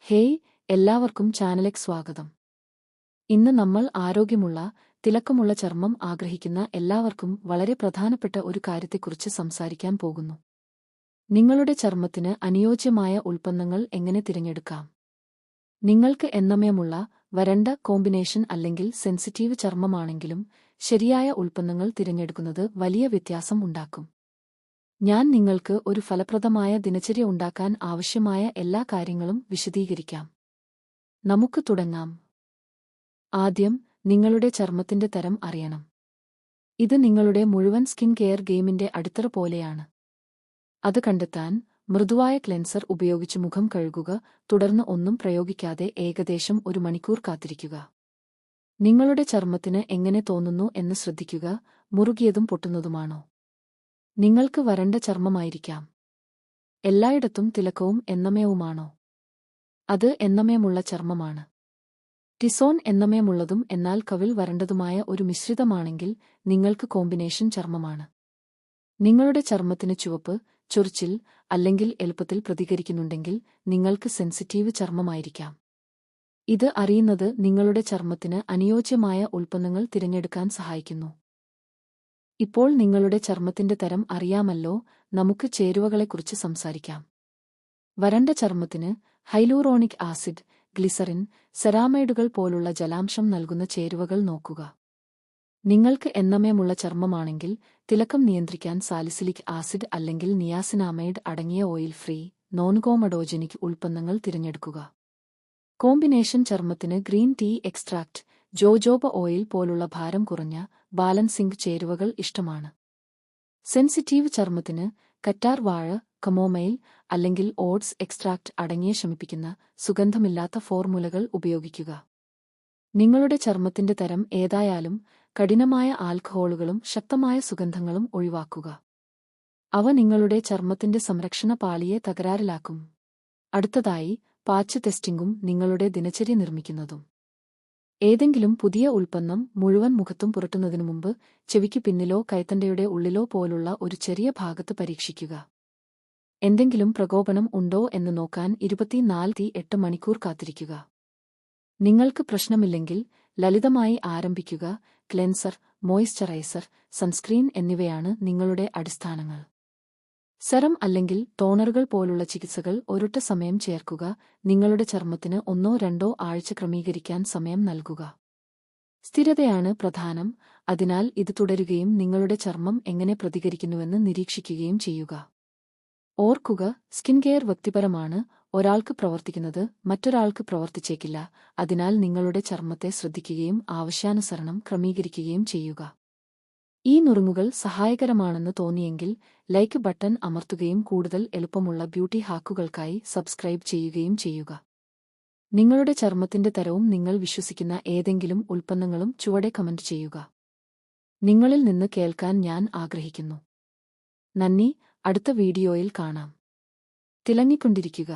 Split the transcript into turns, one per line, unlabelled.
Hey, എല്ലാവർക്കും ചാനലിലേക്ക് സ്വാഗതം. ഇന്ന് നമ്മൾ ആരോഗ്യമുള്ള, തിളക്കമുള്ള ചർമ്മം ആഗ്രഹിക്കുന്ന എല്ലാവർക്കും വളരെ പ്രധാനപ്പെട്ട ഒരു കാര്യത്തെക്കുറിച്ച് സംസാരിക്കാൻ പോകുന്നു. നിങ്ങളുടെ ചർമ്മത്തിന് അനുയോജ്യമായ ഉൽപ്പന്നങ്ങൾ എങ്ങനെ തിരഞ്ഞെടുക്കാം? നിങ്ങൾക്ക് എണ്ണമയമുള്ള, വരണ്ട കോമ്പിനേഷൻ അല്ലെങ്കിൽ സെൻസിറ്റീവ് ചർമ്മമാണെങ്കിലും ശരിയായ ഉൽപ്പന്നങ്ങൾ തിരഞ്ഞെടുക്കുന്നത് വലിയ വ്യത്യാസം ഉണ്ടാക്കും. ഞാൻ നിങ്ങൾക്ക് ഒരു ഫലപ്രദമായ ദിനചര്യ ഉണ്ടാക്കാൻ ആവശ്യമായ എല്ലാ കാര്യങ്ങളും വിശദീകരിക്കാം. നമുക്ക് തുടങ്ങാം. ആദ്യം, നിങ്ങളുടെ ചർമ്മത്തിന്റെ തരം അറിയണം. ഇത് നിങ്ങളുടെ മുഴുവൻ സ്കിൻ കെയർ ഗെയിമിന്റെ അടിത്തറ പോലെയാണ്. അത് കണ്ടെത്താൻ, മൃദുവായ ക്ലെൻസർ ഉപയോഗിച്ച് മുഖം കഴുകുക, തുടർന്ന് ഒന്നും പ്രയോഗിക്കാതെ ഏകദേശം 1 മണിക്കൂർ കാത്തിരിക്കുക. നിങ്ങളുടെ ചർമ്മത്തിന് എങ്ങനെ തോന്നുന്നു എന്ന് ശ്രദ്ധിക്കുക. മുറുകിയതും പൊട്ടുന്നതുമാണോ? നിങ്ങൾക്ക് വരണ്ട ചർമ്മമായിരിക്കാം. എല്ലായിടത്തും തിളക്കവും എണ്ണമയവുമാണോ? അത് എണ്ണമയമുള്ള ചർമ്മമാണ്. ടിസോൺ എണ്ണമയമുള്ളതും എന്നാൽ കവിൾ വരണ്ടതുമായ ഒരു മിശ്രിതമാണെങ്കിൽ നിങ്ങൾക്ക് കോമ്പിനേഷൻ ചർമ്മമാണ്. നിങ്ങളുടെ ചർമ്മത്തിന് ചുവപ്പ്, ചൊറിച്ചിൽ അല്ലെങ്കിൽ എളുപ്പത്തിൽ പ്രതികരിക്കുന്നുണ്ടെങ്കിൽ നിങ്ങൾക്ക് സെൻസിറ്റീവ് ചർമ്മമായിരിക്കാം. ഇത് അറിയുന്നത് നിങ്ങളുടെ ചർമ്മത്തിന് അനുയോജ്യമായ ഉൽപ്പന്നങ്ങൾ തിരഞ്ഞെടുക്കാൻ സഹായിക്കുന്നു. ഇപ്പോൾ നിങ്ങളുടെ ചർമ്മത്തിന്റെ തരം അറിയാമല്ലോ, നമുക്ക് ചേരുവകളെക്കുറിച്ച് സംസാരിക്കാം. വരണ്ട ചർമ്മത്തിന് ഹൈലൂറോണിക് ആസിഡ്, ഗ്ലിസറിൻ, സെറാമൈഡുകൾ പോലുള്ള ജലാംശം നൽകുന്ന ചേരുവകൾ നോക്കുക. നിങ്ങൾക്ക് എണ്ണമയമുള്ള ചർമ്മമാണെങ്കിൽ തിളക്കം നിയന്ത്രിക്കാൻ സാലിസിലിക് ആസിഡ് അല്ലെങ്കിൽ നിയാസിനാമൈഡ് അടങ്ങിയ ഓയിൽ ഫ്രീ, നോൺകോമഡോജനിക് ഉൽപ്പന്നങ്ങൾ തിരഞ്ഞെടുക്കുക. കോമ്പിനേഷൻ ചർമ്മത്തിന് green tea extract, jojoba oil പോലുള്ള ഭാരം കുറഞ്ഞ, ബാലൻസിംഗ് ചേരുവകൾ ഇഷ്ടമാണ്. സെൻസിറ്റീവ് ചർമ്മത്തിന് കറ്റാർ വാഴ, കമോമൈൽ അല്ലെങ്കിൽ ഓട്സ് എക്സ്ട്രാക്ട് അടങ്ങിയ ശമിപ്പിക്കുന്ന, സുഗന്ധമില്ലാത്ത ഫോർമുലകൾ ഉപയോഗിക്കുക. നിങ്ങളുടെ ചർമ്മത്തിന്റെ തരം ഏതായാലും കഠിനമായ ആൽക്കഹോളുകളും ശക്തമായ സുഗന്ധങ്ങളും ഒഴിവാക്കുക. അവ നിങ്ങളുടെ ചർമ്മത്തിന്റെ സംരക്ഷണ പാളിയെ തകരാറിലാക്കും. അടുത്തതായി, പാച്ച് ടെസ്റ്റിംഗും നിങ്ങളുടെ ദിനചര്യ നിർമ്മിക്കുന്നതും. ഏതെങ്കിലും പുതിയ ഉൽപ്പന്നം മുഴുവൻ മുഖത്തും പുരട്ടുന്നതിനു മുമ്പ് ചെവിക്ക് പിന്നിലോ കൈത്തണ്ടയുടെ ഉള്ളിലോ പോലുള്ള ഒരു ചെറിയ ഭാഗത്ത് പരീക്ഷിക്കുക. എന്തെങ്കിലും പ്രകോപനം ഉണ്ടോ എന്ന് നോക്കാൻ 24-8 മണിക്കൂർ കാത്തിരിക്കുക. നിങ്ങൾക്ക് പ്രശ്നമില്ലെങ്കിൽ ലളിതമായി ആരംഭിക്കുക. ക്ലെൻസർ, മോയ്സ്ചറൈസർ, സൺസ്ക്രീൻ എന്നിവയാണ് നിങ്ങളുടെ അടിസ്ഥാനങ്ങൾ. സെറം അല്ലെങ്കിൽ ടോണറുകൾ പോലുള്ള ചികിത്സകൾ ഒരൊറ്റ സമയം ചേർക്കുക. നിങ്ങളുടെ ചർമ്മത്തിന് 1-2 ആഴ്ച ക്രമീകരിക്കാൻ സമയം നൽകുക. സ്ഥിരതയാണ് പ്രധാനം, അതിനാൽ ഇത് തുടരുകയും നിങ്ങളുടെ ചർമ്മം എങ്ങനെ പ്രതികരിക്കുന്നുവെന്ന് നിരീക്ഷിക്കുകയും ചെയ്യുക. ഓർക്കുക, സ്കിൻ കെയർ വ്യക്തിപരമാണ്. ഒരാൾക്ക് പ്രവർത്തിക്കുന്നത് മറ്റൊരാൾക്ക് പ്രവർത്തിച്ചേക്കില്ല. അതിനാൽ നിങ്ങളുടെ ചർമ്മത്തെ ശ്രദ്ധിക്കുകയും ആവശ്യാനുസരണം ക്രമീകരിക്കുകയും ചെയ്യുക. ഈ നുറുങ്ങുകൾ സഹായകരമാണെന്ന് തോന്നിയെങ്കിൽ ലൈക്ക് ബട്ടൺ അമർത്തുകയും കൂടുതൽ എളുപ്പമുള്ള ബ്യൂട്ടി ഹാക്കുകൾക്കായി സബ്സ്ക്രൈബ് ചെയ്യുകയും ചെയ്യുക. നിങ്ങളുടെ ചർമ്മത്തിന്റെ തരവും നിങ്ങൾ വിശ്വസിക്കുന്ന ഏതെങ്കിലും ഉൽപ്പന്നങ്ങളും ചുവടെ കമന്റ് ചെയ്യുക. നിങ്ങളിൽ നിന്ന് കേൾക്കാൻ ഞാൻ ആഗ്രഹിക്കുന്നു. നന്ദി. അടുത്ത വീഡിയോയിൽ കാണാം. തിളങ്ങിക്കൊണ്ടിരിക്കുക.